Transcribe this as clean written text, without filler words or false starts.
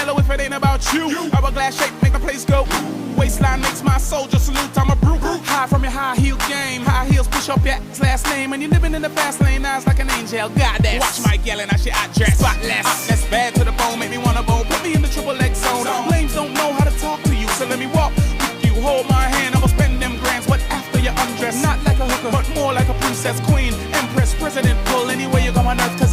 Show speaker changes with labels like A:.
A: yellow if it ain't about you. Hourglass shape make the place go. Waistline makes my soldier salute. I'm a brute. High from your high heel game. High heels push up your last name. And you're living in the fast lane. Eyes like an angel. Goddess. Watch Mike yelling. I shit I dress. Spotless. That's bad to the bone. Make me wanna bone. Put me in the triple X zone. Lames don't know how to talk to you. So let me walk with you. Hold my hand. I'ma spend them grands. But after you undress. Not like a hooker. But more like a princess, queen, empress, president. Pull anywhere you go on earth.